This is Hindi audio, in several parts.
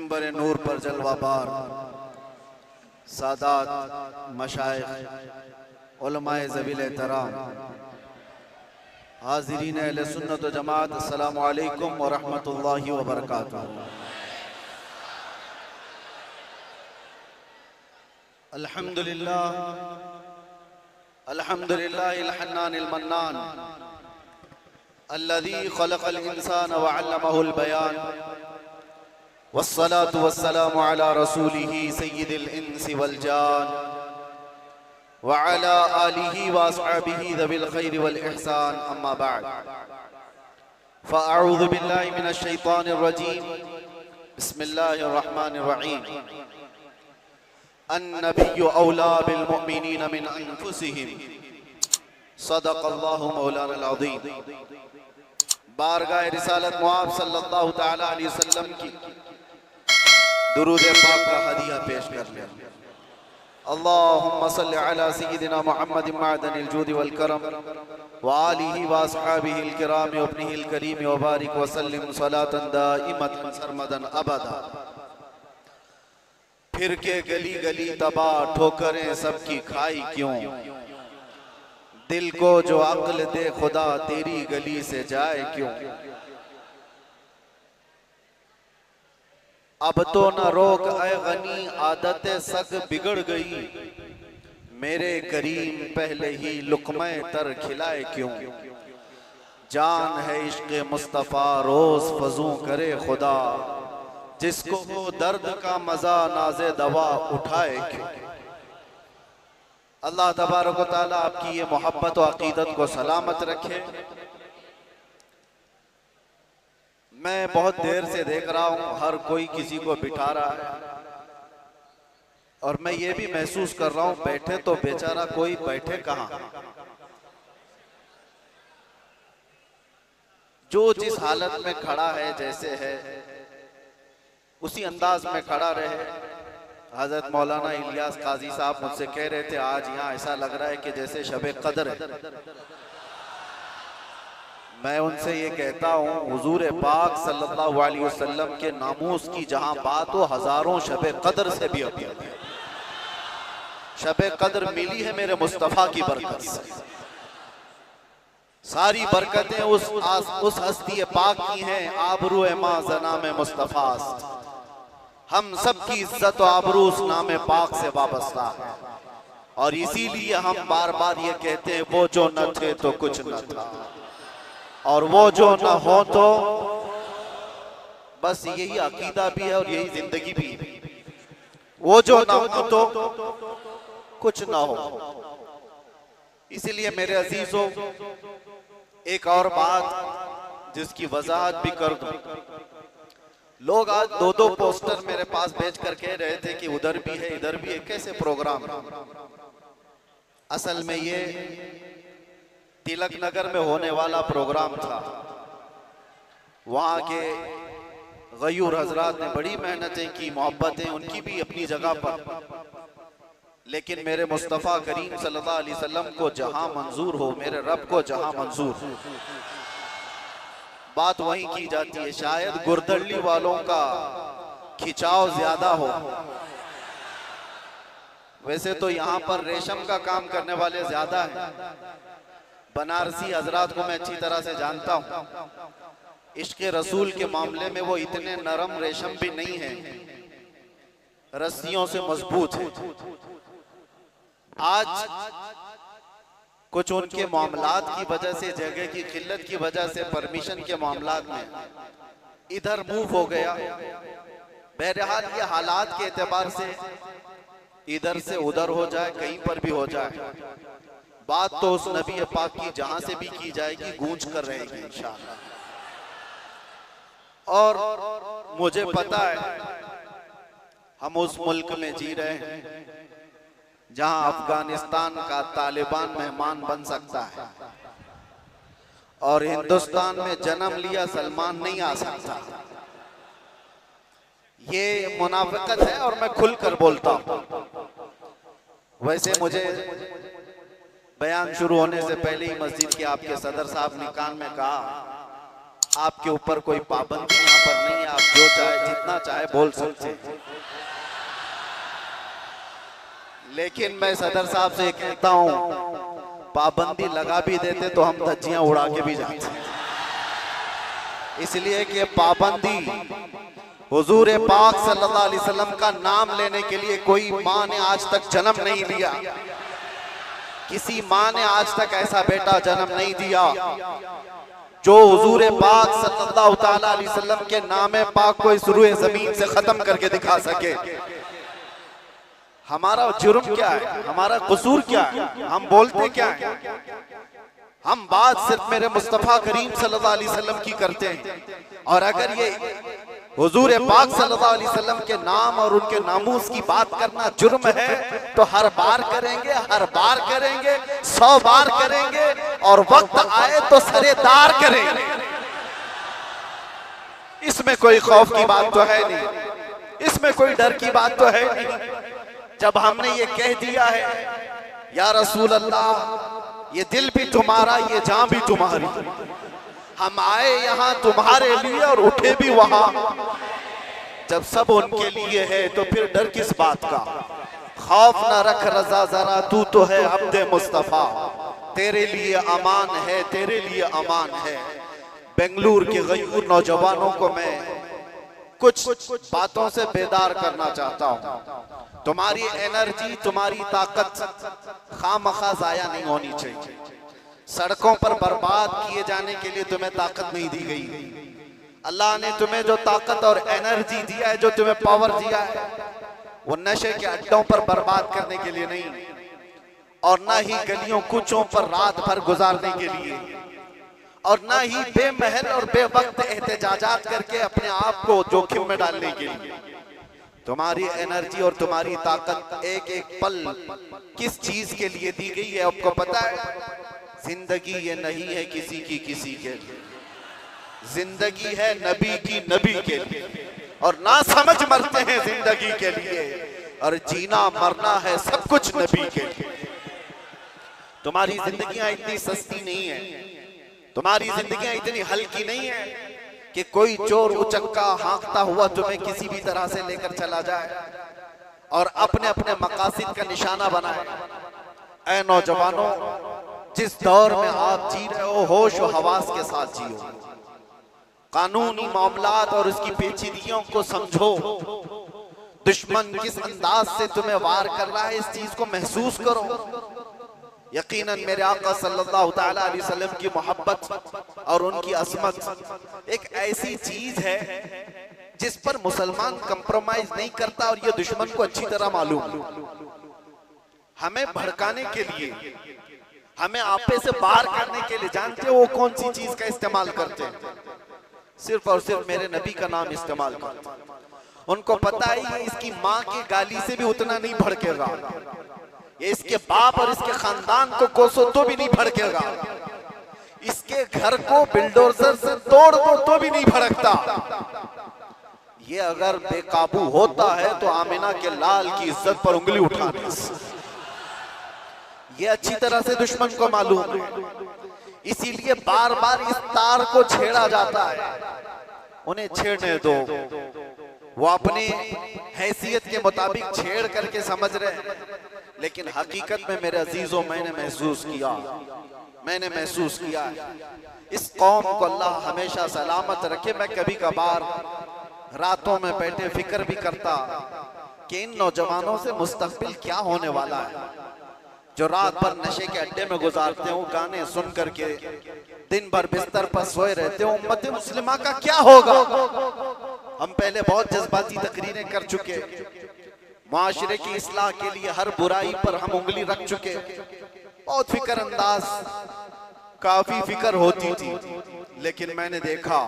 मिंबर नूर पर जलवाबार सादात मशाइख उलमाए ज़बील एहतराम हाज़िरीन अहले सुन्नत व जमात, अस्सलामु अलैकुम व रहमतुल्लाहि व बरकातुहू। अल्हम्दुलिल्लाह अल्हम्दुलिल्लाहिल हन्नानिल मन्नान अल्लज़ी खलक़ल इंसान व अल्लमहुल बयान वस्सलातु वस्सलामु अला रसूलिही सय्यिदिल इंसी वल जान व अला आलिही व अस्हाबिही ज़विल खैरि वल इहसान, अम्मा बअद। फ़अऊज़ु बिल्लाहि मिनश शैतानिर रजीम, बिस्मिल्लाहिर रहमानिर रहीम। अन्नबिय्यु औला बिल मुअमिनीना मिन अनफुसिहिम, सदक़ल्लाहु मौलानाल अज़ीम। बारगाह रिसालत मुआब सल्लल्लाहु तआला अलैहि वसल्लम की दुरूद पाक का हदिया पेश कर ले। अल्लाहुम्मा सल्लि अला सय्यिदिना मुहम्मद मअदनिल जूद वल करम व आलिहि व अस्हाबिहिल किराम व इब्निहिल करीम व बारिक व सल्लिम सलातन दाइमतन सरमदन अबदा। फिर के गली गली तबाह ठोकरें सबकी खाई क्यों, दिल को जो अक्ल दे खुदा तेरी गली से जाए क्यों। अब तो न रोक ऐ गनी आदत सग बिगड़ गई, मेरे करीम पहले ही लुक़मे तर खिलाए क्यों। जान है इश्क़ मुस्तफ़ा रोज़ फजू करे खुदा, जिसको वो दर्द का मजा नाज़े दवा उठाए क्यों। अल्लाह तबारक व तआला आपकी ये मोहब्बत व अकीदत को सलामत रखे। मैं बहुत देर से देख रहा हूँ हर कोई किसी को बिठा रहा है, और मैं ये भी महसूस कर रहा हूँ बैठे तो बेचारा कोई बैठे कहाँ। जो जिस हालत में खड़ा है, जैसे है उसी अंदाज में खड़ा रहे। हजरत मौलाना इलियास काजी साहब मुझसे कह रहे थे आज यहाँ ऐसा लग रहा है कि जैसे शबे कदर है। मैं उनसे ये कहता हूँ हुजूर पाक सल्लल्लाहु अलैहि वसल्लम के नामूस की जहाँ बात हो, हजारों शबे कदर से भी अभी शबे कदर मिली है मेरे मुस्तफ़ा की बरकत से। सारी बरकतें उस हस्ती पाक की हैं। आबरू मां ज़नाम मुस्तफ़ा, हम सब की इज्जत और आबरू उस नाम पाक से वाबस्ता है। और इसीलिए हम बार बार ये कहते हैं वो जो न थे तो कुछ न था, और वो जो न हो तो बस। यही अकीदा भी है और यही जिंदगी भी है। वो जो न हो तो कुछ न हो। इसीलिए मेरे अजीजों, एक और बात जिसकी वजाहत भी कर दूं। लोग आज दो दो पोस्टर मेरे पास भेज कर कह रहे थे कि उधर भी है इधर भी है। कैसे प्रोग्राम? असल में ये तिलक नगर में होने वाला प्रोग्राम था। वहाँ के गयूर हजरात ने बड़ी मेहनतें की, मोहब्बतें उनकी भी अपनी जगह पर, लेकिन मेरे मुस्तफ़ा करीम सल्लल्लाहु अलैहि वसल्लम को जहां मंजूर हो, मेरे रब को जहां मंजूर हो, बात वहीं की जाती है। शायद गुरदल्ली वालों का खिंचाव ज्यादा हो। वैसे तो यहाँ पर रेशम का काम करने वाले ज्यादा हैं। बनारसी हजरात को मैं अच्छी तरह से जानता हूँ। इश्क़ रसूल के मामले में वो इतने नरम रेशम भी नहीं है, रस्सियों से मजबूत है। आज कुछ उनके मामलात की वजह से, जगह की किल्लत की वजह से, परमिशन के मामलात में इधर मूव हो गया। बहरहाल ये हालात के एतबार से इधर से उधर हो जाए, कहीं पर भी हो जाए, बात तो उस नबी पाक की जहां से भी की जाएगी गूंज कर रहेगी इंशाअल्लाह। और मुझे पता है हम उस मुल्क में जी रहे हैं जहां अफगानिस्तान का तालिबान मेहमान बन सकता है, और हिंदुस्तान में जन्म लिया सलमान नहीं आ सकता। ये मुनाफिकत है और मैं खुलकर बोलता हूं। वैसे मुझे बयान शुरू होने से पहले ही मस्जिद के आपके सदर साहब ने कान में कहा आपके ऊपर कोई पाबंदी यहाँ पर नहीं है, आप जो चाहे जितना चाहे बोल सकते हैं। लेकिन मैं सदर साहब से कहता हूँ, पाबंदी लगा भी देते तो हम धज्जियां उड़ा के भी जाते, इसलिए कि पाबंदी हुजूर पाक सल्लल्लाहु अलैहि वसल्लम का नाम लेने के लिए कोई माँ ने आज तक जन्म नहीं लिया, किसी माँ ने आज तक ऐसा बेटा जन्म नहीं दिया जो हुजूर पाक सल्लल्लाहु ताला अलैहि वसल्लम के नाम पाक को इस रूए जमीन से खत्म करके दिखा सके। हमारा जुर्म क्या है, हमारा कसूर क्या है, हम बोलते क्या है? हम बात सिर्फ मेरे मुस्तफा करीम सल्लल्लाहु अलैहि वसल्लम की करते हैं, और अगर ये हुजूर पाक सल्लल्लाहु अलैहि वसल्लम के नाम और उनके नामूस की बात करना जुर्म है तो हर बार करेंगे, हर बार करेंगे, 100 बार करेंगे, और वक्त आए तो सरेदार करेंगे। इसमें कोई खौफ की बात तो है नहीं, इसमें कोई डर की बात तो है नहीं। जब हमने ये कह दिया है या रसूल अल्लाह, ये दिल भी तुम्हारा, ये जान भी तुम्हारी, हम आए यहाँ तुम्हारे लिए और उठे भी वहां, जब सब उनके लिए है तो फिर डर किस बात का? खौफ ना रख रजा जरा, तू तो है अब्दे मुस्तफा, तेरे लिए अमान है, तेरे लिए अमान है। बेंगलुरु के गयूर नौजवानों को मैं कुछ बातों से बेदार करना चाहता हूँ। तुम्हारी एनर्जी, तुम्हारी ताकत खामखा जाया नहीं होनी चाहिए। सड़कों पर बर्बाद किए जाने के लिए तुम्हें ताकत नहीं दी गई। अल्लाह ने तुम्हें जो ताकत और एनर्जी दिया है, जो तुम्हें पावर दिया है, वो नशे के अड्डों पर बर्बाद करने के लिए नहीं, और ना ही गलियों कूचों पर रात भर गुजारने के लिए, और ना ही बेमहल और बेवक्त एहतजाजात करके अपने आप को जोखिम में डालने के लिए। तुम्हारी एनर्जी और तुम्हारी ताकत एक एक पल किस चीज के लिए दी गई है आपको पता है? जिंदगी ये नहीं है किसी की किसी के लिए, जिंदगी है नबी की नबी के लिए, और ना समझ मरते हैं जिंदगी के लिए, और जीना मरना है सब कुछ नबी के लिए। तुम्हारी जिंदगियां इतनी सस्ती नहीं है, तुम्हारी जिंदगियां इतनी हल्की नहीं है कि कोई चोर उचक्का हाँकता हुआ तुम्हें किसी भी तरह से लेकर चला जाए और अपने अपने मकासद का निशाना बनाए। ऐ नौजवानों, जिस दौर में आप जी रहे हो, होश और हवास के साथ जियो, कानूनी मामलात और उसकी पेचीदगियों को समझो। दुश्मन किस अंदाज से तुम्हें वार कर रहा है, इस चीज को महसूस करो। यकीनन मेरे आका सल्लल्लाहु ताला अलैहि वसल्लम की मोहब्बत और उनकी असमत एक ऐसी चीज है जिस पर मुसलमान कंप्रोमाइज नहीं करता, और ये दुश्मन को अच्छी तरह मालूम। हमें भड़काने के लिए, हमें आपे से बाहर करने के लिए, जानते हो वो कौन सी चीज का इस्तेमाल करते हैं? सिर्फ और सिर्फ मेरे नबी का नाम इस्तेमाल करते हैं। उनको पता है इसकी माँ की गाली से भी उतना नहीं भड़केगा, ये इसके बाप और इसके खानदान को कोसो तो भी नहीं भड़केगा, इसके घर को बिल्डोजर से तोड़ दो तो भी नहीं भड़कता। ये अगर बेकाबू होता है तो आमिना के लाल की इज्जत पर उंगली उठा दे। ये अच्छी तरह से दुश्मन को मालूम है, इसीलिए बार बार इस तार को छेड़ा जाता है। उन्हें छेड़ने दो, वो अपनी हैसियत के मुताबिक छेड़ करके समझ रहे हैं, लेकिन हकीकत में मेरे अजीजों मैंने महसूस किया इस कौम को अल्लाह हमेशा सलामत रखे। मैं कभी कभार रातों में बैठे फिक्र भी करता कि इन नौजवानों से मुस्तकबिल क्या होने वाला है, जो रात भर नशे के अड्डे में गुजारते हो, गाने सुन करके दिन भर बिस्तर पर सोए रहते हो। उम्मत मुस्लिमा का क्या होगा? हम पहले बहुत जज्बाती तकरीरें कर चुके, माशरे की इस्लाह के लिए हर बुराई पर हम उंगली रख चुके, बहुत फिक्र अंदाज, काफी फिक्र होती थी। लेकिन मैंने देखा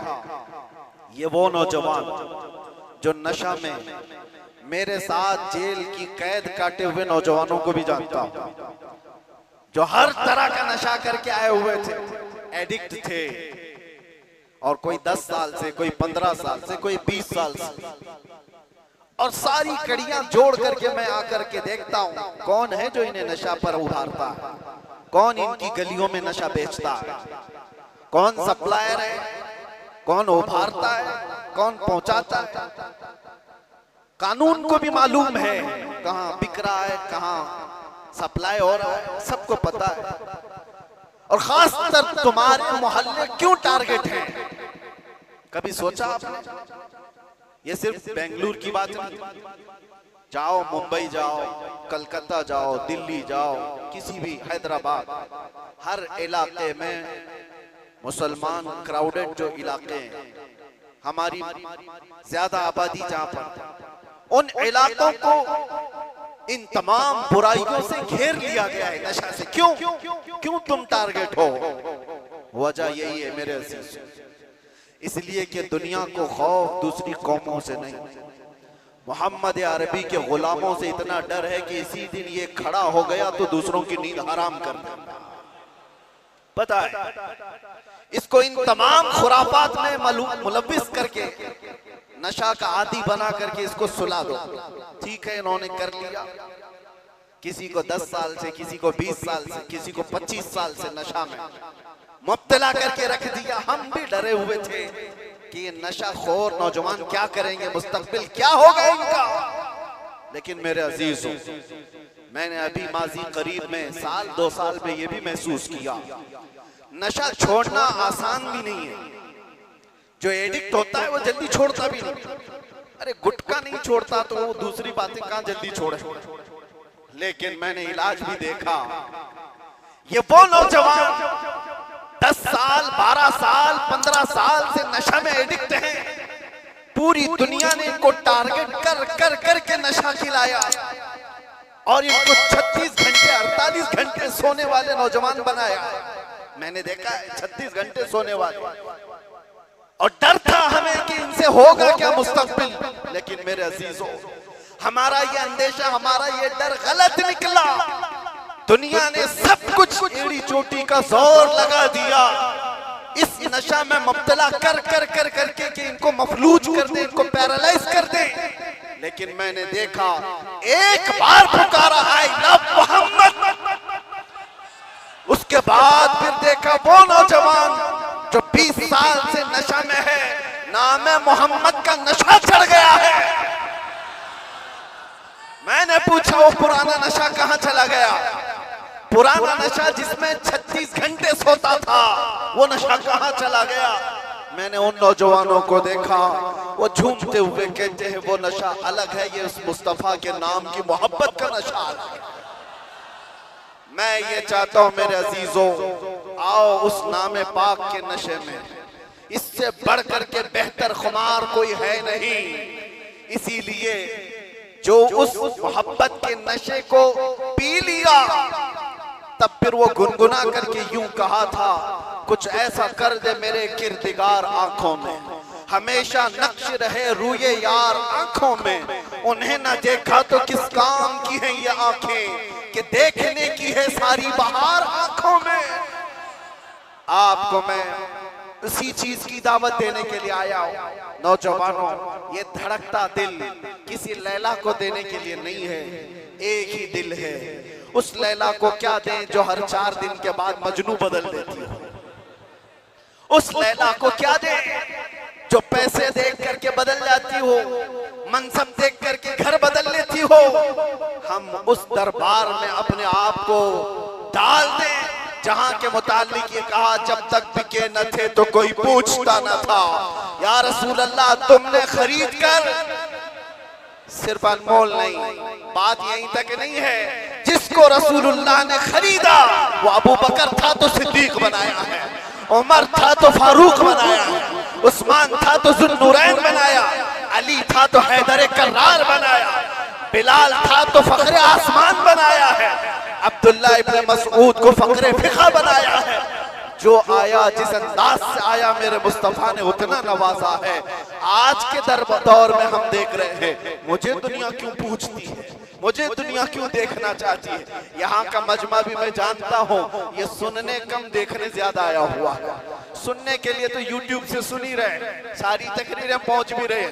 ये वो नौजवान जो नशा में मेरे साथ जेल की कैद काटे हुए नौजवानों को भी जानता हूं, जो हर तरह का नशा करके आए हुए थे, एडिक्ट थे, और कोई 10 साल से, कोई 15 साल से, कोई 20 साल से, और सारी कड़ियां जोड़ करके मैं आकर के देखता हूं कौन है जो इन्हें नशा पर उभारता है, कौन इनकी गलियों में नशा बेचता है, कौन सप्लायर है, कौन उभारता है, कौन पहुंचाता है, कानून को भी मालूम है कहां बिक रहा है, कहां सप्लाई हो रहा है, सबको पता है। और खासकर तुम्हारे मोहल्ले क्यों टारगेट है, कभी सोचा आपने? ये सिर्फ बेंगलुरु की बात नहीं, जाओ मुंबई जाओ, कलकत्ता जाओ, दिल्ली जाओ, किसी भी, हैदराबाद, हर इलाके में मुसलमान क्राउडेड जो इलाके हैं, हमारी ज्यादा आबादी जहां पर, उन इलाकों को इन तमाम बुराइयों से घेर लिया गया है, नशा से। क्यों तुम टारगेट हो? वजह यही है मेरे अजीज, इसलिए कि दुनिया को खौफ दूसरी कौमों से नहीं, मोहम्मद अरबी के गुलामों से इतना डर है कि इसी दिन ये खड़ा हो गया तो दूसरों की नींद हराम कर देगा। पता है इसको इन तमाम खुराफात में मुलव्विस करके, नशा का आदी बना करके इसको सुला दो। ठीक है, इन्होंने कर लिया, किसी को 10 साल से, किसी को 20 साल से, किसी को 25 साल से नशा में मुब्तला करके रख दिया। हम भी डरे हुए थे कि ये नशा खोर नौजवान क्या करेंगे, मुस्तकबिल क्या होगा इनका। लेकिन मेरे अजीजों, मैंने अभी माजी करीब में, साल 2 साल में ये भी महसूस किया, नशा छोड़ना आसान भी नहीं है। जो एडिक्ट होता है वो जल्दी छोड़ता भी नहीं। अरे गुटखा नहीं छोड़ता तो वो दूसरी बातें कहां जल्दी छोड़े। लेकिन मैंने इलाज भी देखा, ये वो नौजवान 10 साल, 12 साल, 15 साल से नशा में एडिक्ट हैं, पूरी दुनिया ने इनको टारगेट कर कर करके नशा खिलाया और इनको 36 घंटे 48 घंटे सोने वाले नौजवान बनाया। मैंने देखा है 36 घंटे सोने वाले, और डर था हमें कि इनसे होगा क्या मुस्तकबिल। लेकिन मेरे अजीजों, हमारा ये अंदेशा, हमारा ये डर गलत निकला। दुनिया ने सब कुछ एड़ी चोटी का जोर लगा दिया इस नशा में मुब्तला कर कर कर करके कि इनको मफलूज कर दे, इनको पैरालाइज कर दे। लेकिन मैंने देखा, एक बार पुकारा आई लव मोहम्मद, उसके बाद फिर देखा वो नौजवान जो 20 साल से नशा में है, नाम मोहम्मद का नशा चढ़ गया है। मैंने पूछा वो पुराना नशा कहां चला गया? पुराना नशा जिसमें 36 घंटे सोता था, वो नशा कहां चला गया? मैंने उन नौजवानों को देखा, वो झूमते हुए कहते हैं वो नशा अलग है, ये उस मुस्तफा के नाम की मोहब्बत का नशा अलग है। मैं ये चाहता हूं मेरे अजीजों, आओ उस नाम पाक के नशे में, इससे बढ़कर के बेहतर खुमार कोई है नहीं। इसीलिए जो उस मोहब्बत के नशे को पी लिया, तब फिर वो गुनगुना करके यूं कहा था, कुछ ऐसा कर दे मेरे किरदिगार आंखों में, हमेशा नक्श रहे रूये यार आंखों में। उन्हें न देखा तो किस काम की है ये आंखें, कि देखने की है सारी बहार आंखों में। आपको मैं उसी चीज की दावत देने के लिए आया हूं। नौजवानों, ये धड़कता दिल किसी लैला को देने के लिए नहीं है, एक ही दिल है। उस लैला को क्या दें जो हर 4 दिन के बाद मजनू बदल देती हो? उस लैला को क्या दें जो पैसे देख करके बदल जाती हो, मनसब देख करके घर बदल लेती हो? हम उस दरबार में अपने आप को डाल दें जहां के मुतालिक ये कहा, जब तक बिके न थे तो कोई पूछता न था। या रसूल अल्लाह, तुमने खरीद कर, सिर्फ अनमोल नहीं, बात यहीं तक नहीं है, जिसको रसूलुल्लाह ने खरीदा वो अबू बकर था तो सिद्दीक बनाया है, उमर था तो फारूक बनाया है, उस्मान था तो जुन्नूरैन बनाया, अली था तो हैदर कर्रार बनाया, बिलाल था तो फखरे आसमान बनाया है, अब्दुल्ला इब्न मसऊद को फखरे फिका बनाया है। जो आया जिस अंदाज से आया मेरे मुस्तफा ने उतना नवाजा है। आज के दौर में हम देख रहे हैं, मुझे दुनिया क्यों पूछती है, मुझे दुनिया क्यों देखना चाहती है। यहाँ का मजमा भी मैं जानता हूँ, ये सुनने कम देखने ज्यादा आया हुआ है। सुनने के लिए तो यूट्यूब से सुन ही रहे, सारी तकरीरें पहुंच भी रहे,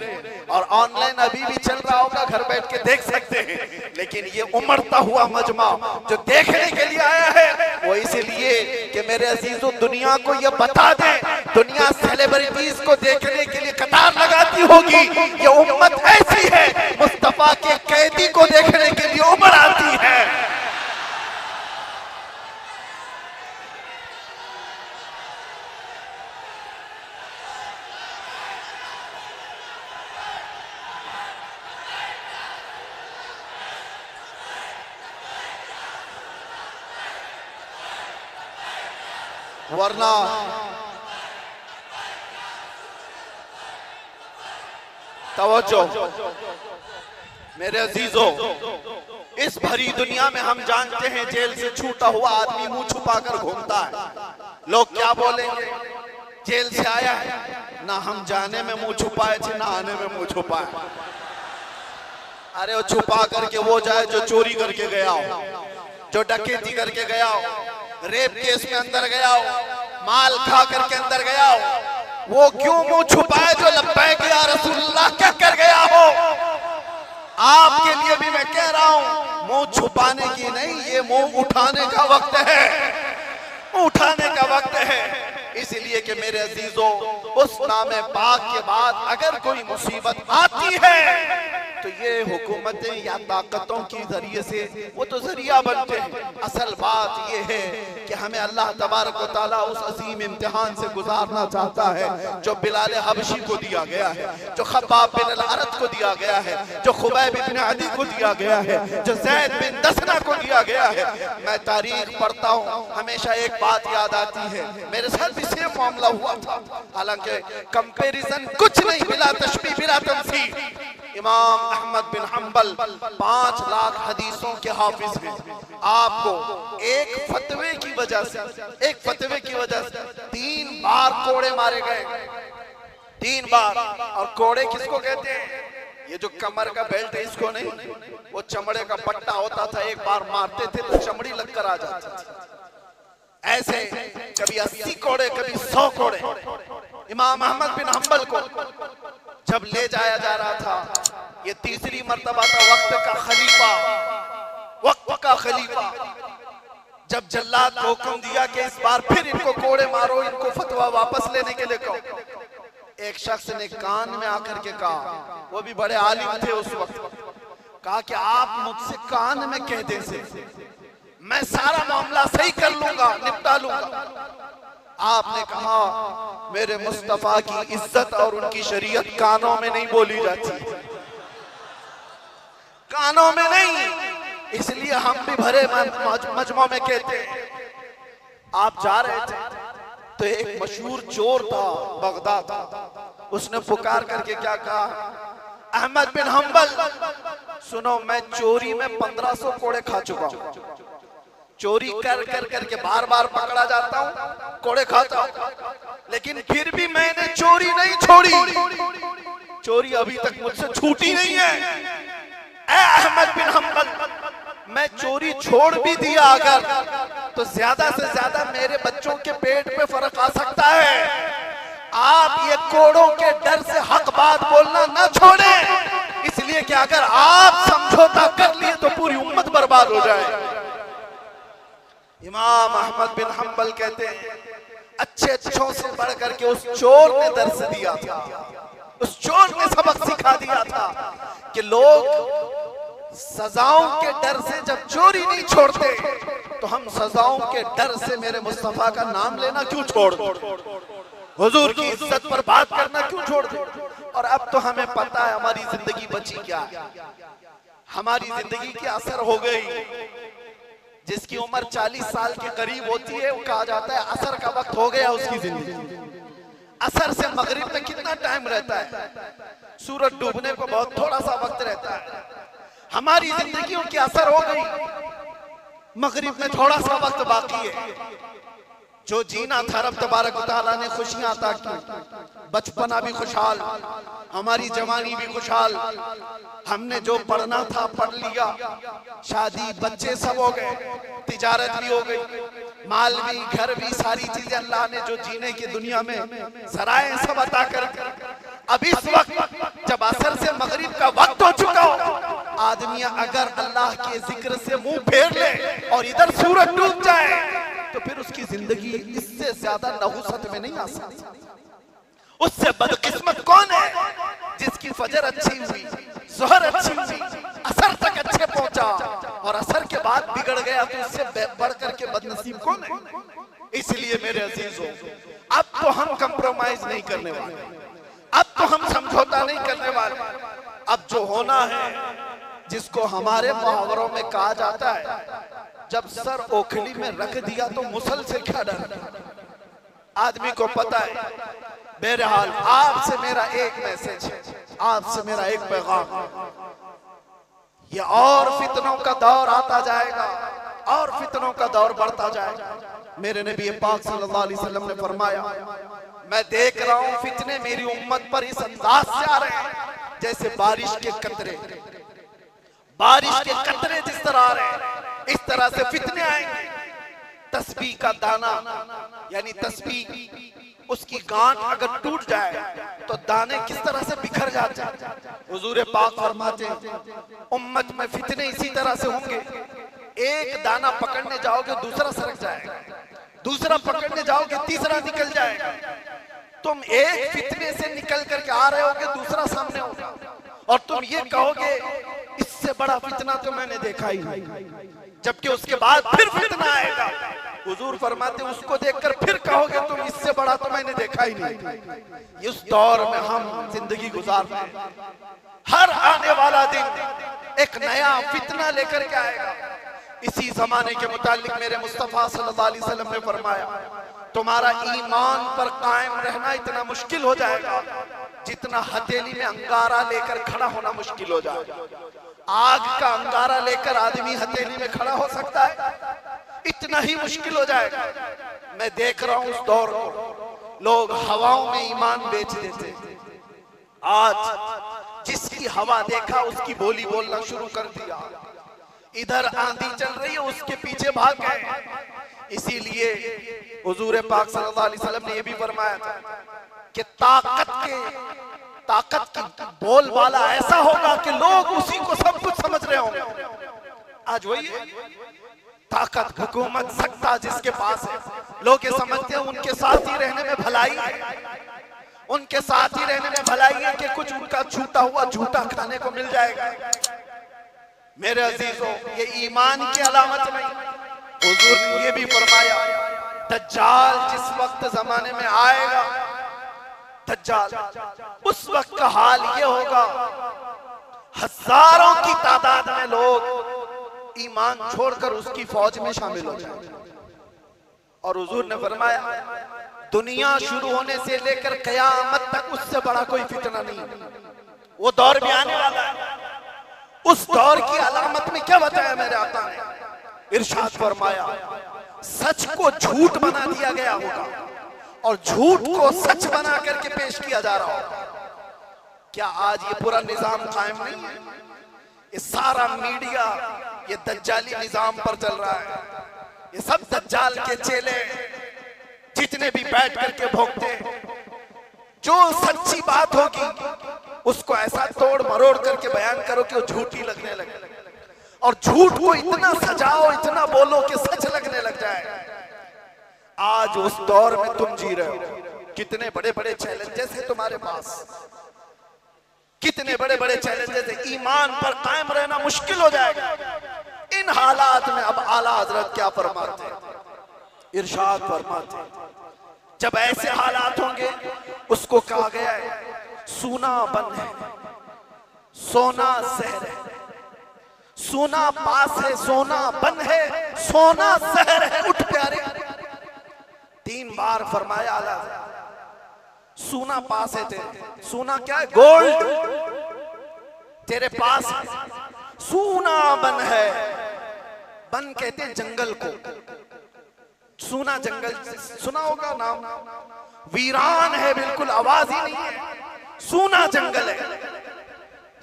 और ऑनलाइन अभी भी चल रहा होगा, घर बैठ के देख सकते हैं। लेकिन ये उमड़ता हुआ मजमा जो देखने के लिए आया है, वो इसलिए कि मेरे अजीजों दुनिया को ये बता दें, दुनिया सेलिब्रिटीज को देखने के लिए कतार लगाती होगी, ये उम्मत ऐसी है मुस्तफा के कैदी को देखने के लिए उमड़ आती है। वरना तवज्जो मेरे अजीजों, इस भरी दुनिया में हम जानते हैं जेल से छूटा हुआ आदमी मुंह छुपाकर घूमता है। लोग क्या बोलेंगे, जेल से आया है ना, हम जाने में मुंह छुपाए थे ना आने में मुंह छुपाए। अरे वो छुपा करके वो जाए जो चोरी करके गया हो, जो डकैती करके गया हो, रेप केस में अंदर गया हो, माल खा करके अंदर गया हो, वो क्यों मुंह छुपाए जो लब्बैक या रसूलुल्लाह क्या कर गया हो। आपके लिए भी मैं कह रहा हूं, मुंह छुपाने की नहीं, ये मुंह उठाने का वक्त है, उठाने का वक्त है। इसलिए कि मेरे अजीजों, उस नामे पाक के बाद अगर कोई मुसीबत आती है तो ये हुकूमतें या ताकतों की जरिए से वो तो जरिया बनते हैं। असल बात ये है कि हमें अल्लाह तबारक व तआला उस अजीम इम्तिहान से गुजारना चाहता है जो बिलाल हबशी को दिया गया है, जो खब्बाब बिन अल-अरत को दिया गया है, जो खुबैब बिन अदी को दिया गया है, जो ज़ैद बिन दसना को दिया गया है। मैं तारीख पढ़ता हूँ, हमेशा एक बात याद आती है, मेरे साथ भी सेम मामला हुआ था, हालांकि कंपैरिजन कुछ नहीं, बिला तशबीह बिला तमसील। इमाम अहमद बिन हंबल 5 लाख हदीसों के हाफिज हैं। आपको एक फतवे की वजह से 3 बार कोड़े मारे गए, 3 बार। और कोड़े किसको कहते हैं? ये जो कमर का बेल्ट है इसको नहीं, वो चमड़े का पट्टा होता था, एक बार मारते थे तो चमड़ी लगकर आ जाती थी। ऐसे कभी 80 कोड़े, कभी 100 कोड़े। इमाम अहमद बिन हंबल को जब ले जाया जा रहा था, ये तीसरी मर्तबा था, वक्त का खलीफा जब जल्लाद को हुक्म दिया कि इस बार फिर इनको कोड़े मारो, इनको फतवा वापस लेने के लिए कहो। एक शख्स ने कान में आकर के कहा, वो भी बड़े आलिम थे उस वक्त, कहा कि आप मुझसे कान में कह दें से मैं सारा मामला सही कर लूंगा, निपटा लूंगा। आपने कहा मेरे मुस्तफा की इज्जत और उनकी शरीयत कानों में नहीं बोली जाती, कानों में नहीं, इसलिए हम भी भरे मजमों में कहते हैं। आप जा रहे थे तो एक मशहूर चोर था बगदाद, उसने पुकार करके क्या कहा, अहमद बिन हंबल सुनो, मैं चोरी में 1500 कोड़े खा चुका हूं, चोरी कर कर करके बार बार पकड़ा जाता हूं, कोड़े खाता हूं, लेकिन फिर भी मैंने चोरी नहीं छोड़ी, चोरी अभी तक मुझसे छूटी नहीं है। ऐ अहमद बिन हंबल, मैं चोरी छोड़ भी दिया अगर, तो ज्यादा से ज्यादा मेरे बच्चों के पेट पे फर्क आ सकता है। आप ये कोड़ों के डर से हक बात बोलना न छोड़ें, इसलिए कि अगर आप समझौता कर लिए तो पूरी उम्मत बर्बाद हो जाए। इमाम अहमद बिन हंबल कहते हैं, अच्छों से बढ़ करके उस चोर ने दर्स दिया था, उस चोर ने सबक सिखा दिया था कि लोग सजाओं के डर से जब चोरी नहीं छोड़ते तो हम सजाओं के डर से मेरे मुस्तफा का नाम लेना क्यों छोड़ दो, हुजूर की इज्जत पर बात करना क्यों छोड़ दो। और अब तो हमें पता है हमारी जिंदगी बची क्या है, हमारी जिंदगी की असर हो गई। जिसकी उम्र 40 साल के करीब होती है, वो कहा जाता है असर का वक्त हो गया उसकी जिंदगी। असर से मगरिब में कितना टाइम रहता है? सूरज डूबने को बहुत थोड़ा सा वक्त रहता है। हमारी जिंदगियों की असर हो गई, मगरिब में थोड़ा सा वक्त बाकी है। जो जीना था रब तबारक व तआला ने खुशियां अता की, बचपना भी खुशहाल, हमारी जवानी भी खुशहाल, हमने जो पढ़ना था पढ़ लिया, शादी बच्चे सब हो गए, तिजारत भी हो गई, माल भी, घर भी, सारी चीजें अल्लाह ने जो जीने की दुनिया में सराय सब अता कर। अब इस वक्त जब असर से मगरिब का वक्त हो चुका हो, आदमी अगर अल्लाह के जिक्र से मुंह फेर ले और इधर सूरज डूब जाए तो फिर उसकी जिंदगी इससे ज्यादा नहुसत में नहीं आ सकती। उससे बदकिस्मत कौन है जिसकी फजर अच्छी हुई, ज़ोहर अच्छी हुई, असर तक अच्छे पहुंचा और असर के बाद बिगड़ गया, तो इससे बढ़ करके बदनसीब कौन है? इसलिए मेरे अजीजों, अब तो हम कंप्रोमाइज नहीं करने वाले, अब तो हम समझौता नहीं करने वाले। अब जो होना है, जिसको हमारे मुहावरों में कहा जाता है, जब सर ओखली में रख दिया तो मुसल से क्या डर। आदमी को पता है। बहरहाल आपसे मेरा एक मैसेज है, आपसे मेरा एक पैगाम, ये और फितनों का दौर आता जाएगा और फितनों का दौर बढ़ता जाएगा। मेरे नबी पाक सल्लल्लाहु अलैहि वसल्लम ने फरमाया, मैं देख रहा हूं फितने मेरी उम्मत पर इस अंदाज से आ रहे हैं जैसे बारिश के कतरे, बारिश के कतरे जिस तरह आ रहे हैं, इस तरह से फितने आएंगे। तस्बीह का दाना यानी तस्बीह, उसकी गांठ अगर टूट जाए तो दाने किस तरह से बिखर जाते हैं। हुजूर पाक फरमाते हैं, उम्मत में फितने इसी तरह से होंगे, एक दाना पकड़ने जाओगे दूसरा सरक जाएगा, दूसरा पकड़ने जाओगे तीसरा निकल जाएगा। तुम एक फितने से निकल करके आ रहे होगे, दूसरा सामने होगा और तुम ये कहोगे इससे बड़ा फितना तो मैंने देखा ही नहीं, जबकि उसके बाद फिर फितना आएगा। हुजूर फरमाते उसको देखकर फिर कहोगे तुम इससे बड़ा तो मैंने देखा ही नहीं। इस दौर में हम जिंदगी गुजार रहे हैं। हर आने वाला दिन एक नया फितना लेकर के आएगा। इसी जमाने के मुतालिक मेरे मुस्तफा सल्लल्लाहु अलैहि वसल्लम ने फरमाया, तुम्हारा ईमान पर कायम रहना इतना मुश्किल हो जाएगा जितना हथेली में अंगारा लेकर खड़ा होना मुश्किल हो जाएगा। आग का अंगारा लेकर आदमी हथेली में खड़ा हो सकता है, इतना ही मुश्किल हो जाएगा। मैं देख रहा हूं उस दौर को, लोग हवाओं में ईमान बेच देते। आज जिसकी हवा देखा उसकी बोली बोलना शुरू कर दिया। इधर आंधी चल रही है, उसके पीछे भाग गए। इसीलिए हुजूर पाक सल्लल्लाहु अलैहि वसल्लम ने यह भी फरमाया था कि ताकत की बोलबाला ऐसा होगा कि लोग उसी को सब कुछ समझ रहे होंगे। आज वही है, ताकत, हुकूमत, सत्ता जिसके पास है, लोग ये समझते हैं उनके साथ ही रहने में भलाई है, उनके साथ ही रहने में भलाई है कि कुछ उनका छूटा हुआ झूठा खाने को मिल जाएगा। मेरे अजीजों, ये ईमान की अलामत नहीं। हुजूर ने ये भी फरमाया, दज्जाल जिस वक्त जमाने में आएगा, दज्जाल उस वक्त का हाल ये होगा, हजारों की तादाद में लोग ईमान छोड़कर उसकी फौज में शामिल हो जाएंगे। और हुजूर ने फरमाया, दुनिया शुरू होने से लेकर कयामत तक उससे बड़ा कोई फितना नहीं। वो दौर भी आने वाला है। उस दौर की अलामत में क्या बताया मेरे आका ने? इरशाद फरमाया, सच को झूठ बना दिया गया होगा और झूठ को सच बना करके पेश किया जा रहा होगा। क्या आज ये पूरा निजाम कायम नहीं है? ये सारा मीडिया ये दज्जाली निजाम पर चल रहा है। ये सब दज्जाल के चेले जितने भी बैठ करके भोगते, जो सच्ची बात होगी उसको ऐसा तोड़ मरोड़ करके बयान करो कि वो झूठी लगने लगे, और झूठ को इतना सजाओ, इतना बोलो कि सच लगने लग जाए। आज उस दौर में तुम जी रहे हो। कितने बड़े बड़े चैलेंजेस हैं तुम्हारे पास, कितने बड़े बड़े चैलेंजेस हैं। ईमान पर कायम रहना मुश्किल हो जाएगा। इन हालात में अब आला हजरत क्या फरमाते हैं? इरशाद फरमाते हैं, जब ऐसे हालात होंगे उसको कहा गया है, सोना बन है, सोना जहर है, सोना पास है, सोना बन है, सोना जहर है, उठ प्यारे। 3 बार फरमाया आला, सोना पास है तेरे। सोना क्या है? गोल्ड तेरे पास है। सोना बन है, बन कहते हैं जंगल को। सोना जंगल सुना होगा नाम, वीरान है, बिल्कुल आवाज ही नहीं है, सोना जंगल है।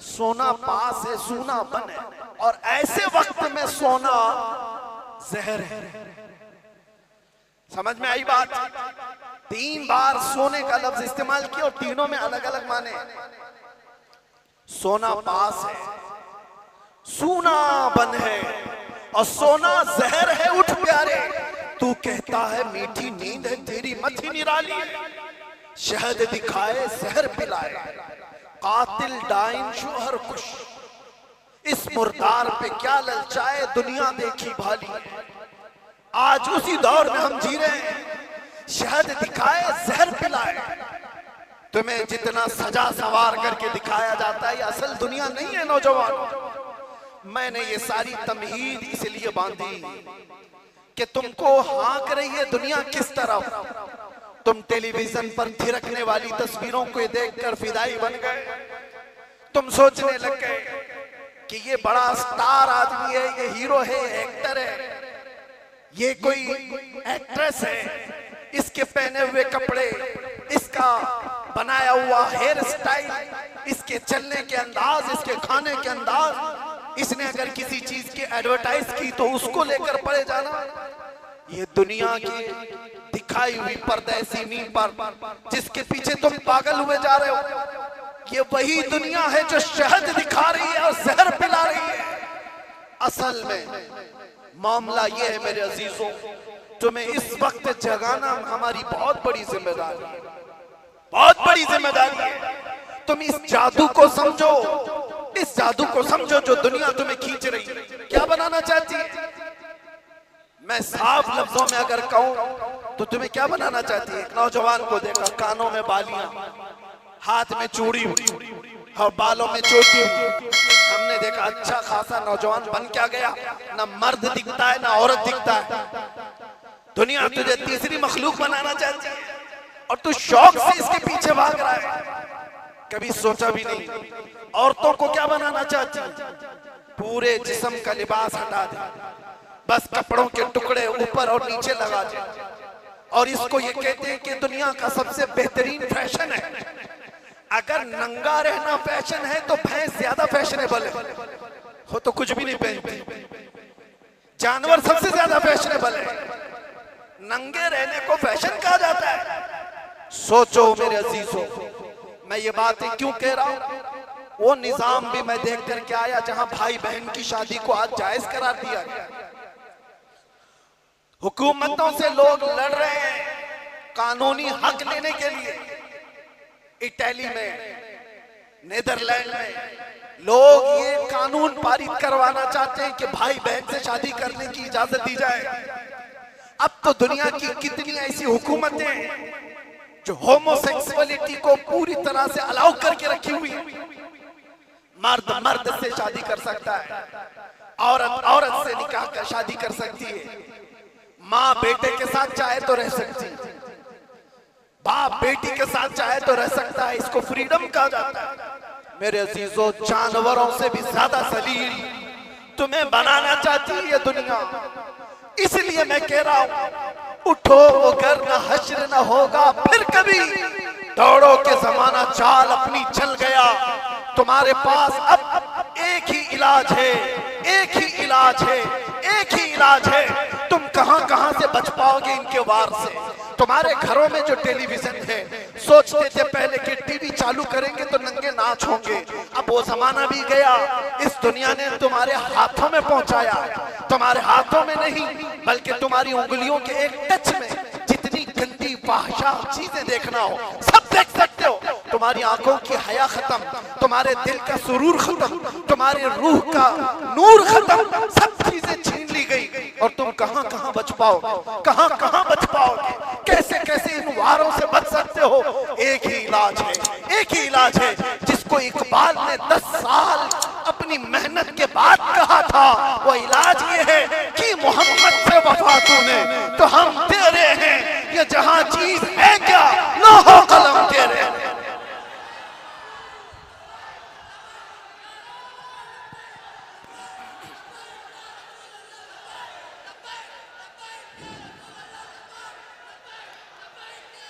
सोना पास है, सोना बन है, और ऐसे वक्त में सोना जहर है। समझ में आई बात? 3 बार सोने का लफ्ज इस्तेमाल किया और तीनों में अलग अलग माने। सोना पास है, सोना बन है और सोना जहर है। उठ प्यारे, तू कहता है मीठी नींद है तेरी मथी निराली, शहद दिखाए जहर पिलाए, कातिल डाइन शोहर खुश, इस मुर्दार पे क्या ललचाए दुनिया देखी भाली। आज उसी दौर में हम जी रहे हैं, शहद दिखाए जहर पिलाए। तुम्हें जितना सजा सवार करके दिखाया जाता है ये असल दुनिया नहीं है नौजवान। मैंने ये सारी तमहीद इसलिए बांधी कि तुमको हाँक रही है दुनिया किस तरफ। तुम टेलीविजन पर थिरकने वाली तस्वीरों को देखकर फिदाई बन गए। तुम सोचने लग गए कि ये बड़ा स्टार आदमी है, ये हीरो है, एक्टर है, ये कोई एक्ट्रेस है, इसके पहने हुए कपड़े, इसका बनाया हुआ हेयर स्टाइल, इसके चलने के अंदाज, इसके खाने के अंदाज, इसने अगर किसी चीज की एडवर्टाइज की तो उसको लेकर पड़े जाना। ये दुनिया की दिखाई हुई परदेसी नींद पर जिसके पीछे तुम पागल हुए जा रहे हो, ये वही दुनिया है जो शहद दिखा रही है और जहर पिला रही है। असल में मामला ये है मेरे अजीजों, तुम्हें इस वक्त जगाना हमारी बहुत बड़ी जिम्मेदारी है, बहुत बड़ी जिम्मेदारी है। तुम इस जादू को समझो, इस जादू को समझो जो दुनिया तुम्हें खींच रही है। क्या बनाना चाहती है? मैं साफ लफ्जों में अगर कहूं तो तुम्हें क्या बनाना चाहती है? एक नौजवान को देखा, कानों में बालियां, हाथ में चूड़ी और बालों में चोटी। हमने देखा अच्छा खासा नौजवान बन क्या गया, ना मर्द दिखता है ना औरत दिखता है। दुनिया तुझे तीसरी मखलूक बनाना चाहती है और तू शौक से इसके पीछे भाग रहा है। कभी सोचा भी नहीं औरतों को क्या बनाना चाहती है? पूरे जिस्म का लिबास हटा दे, बस कपड़ों के टुकड़े ऊपर और नीचे लगा दे, और इसको ये कहते हैं कि दुनिया का सबसे बेहतरीन फैशन है। अगर नंगा रहना फैशन है तो भैंस ज्यादा फैशनेबल है, हो तो कुछ भी नहीं पहनती। जानवर सबसे ज्यादा फैशनेबल है, नंगे रहने को फैशन कहा जाता है। सोचो मेरे अजीजों, मैं ये बातें क्यों कह रहा हूं? वो निजाम भी मैं देख करके आया जहां भाई बहन की शादी को आज जायज करार दिया गया। हुकूमतों से लोग लड़ रहे हैं कानूनी हक लेने के लिए। इटली में, नीदरलैंड में लोग ये कानून पारित करवाना चाहते हैं कि भाई बहन से शादी करने की इजाजत दी जाए। अब तो दुनिया की कितनी ऐसी हुकूमतें हैं जो होमोसेक्सुअलिटी को पूरी तरह से अलाउ करके रखी हुई है। मर्द मर्द से शादी कर सकता है, औरत औरत से निकाह कर शादी कर सकती है, माँ बेटे के साथ चाहे तो रह सकती है, बाप बेटी के साथ चाहे तो रह सकता है। इसको फ्रीडम कहा जाता है। मेरे अजीजों, जानवरों से भी ज्यादा सलील तुम्हें बनाना चाहती है ये दुनिया। इसलिए मैं कह रहा हूं, उठो वो घर न हश्र न होगा फिर कभी, दौड़ो के जमाना चाल अपनी चल गया। तुम्हारे पास अब एक ही इलाज है, एक ही इलाज है, एक ही इलाज है। तुम कहां कहां से बच पाओगे इनके वार से? तुम्हारे घरों में जो टेलीविजन है, सोचते थे पहले कि टीवी चालू करेंगे तो नंगे नाच होंगे, अब वो जमाना भी गया। इस दुनिया ने तुम्हारे हाथों में पहुंचाया, तुम्हारे हाथों में नहीं बल्कि तुम्हारी उंगलियों के एक टच में जितनी गंदी फाहिशा चीजें देखना हो सब देख सकते हो। तुम्हारी आंखों की हया खत्म, तुम्हारे दिल का सुरूर खत्म, तुम्हारी रूह का नूर खत्म, सब चीजें छीन ली गई। और तुम कहां कहां बच पाओगे, कहां कहां बच पाओगे, कैसे कैसे इन वारों से बच सकते हो? एक ही इलाज है, एक ही इलाज है जिसको इकबाल ने 10 साल अपनी मेहनत के बाद कहा था। वो इलाज ये है कि मोहम्मद से वफा तूने तो हम तेरे हैं, ये जहां चीज है क्या लोहो कलम तेरे।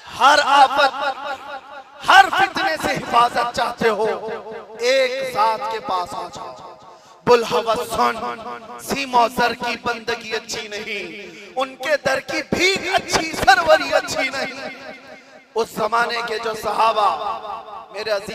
हर आफत, हर फितने से हिफाजत चाहते हो, एक साथ के पास आ जाओ। बुलहवस सुन, सीमौसर की बंदगी अच्छी नहीं, उनके दर की भीख अच्छी, सरवरी अच्छी नहीं। उस जमाने के जो सहाबा मेरे अजीज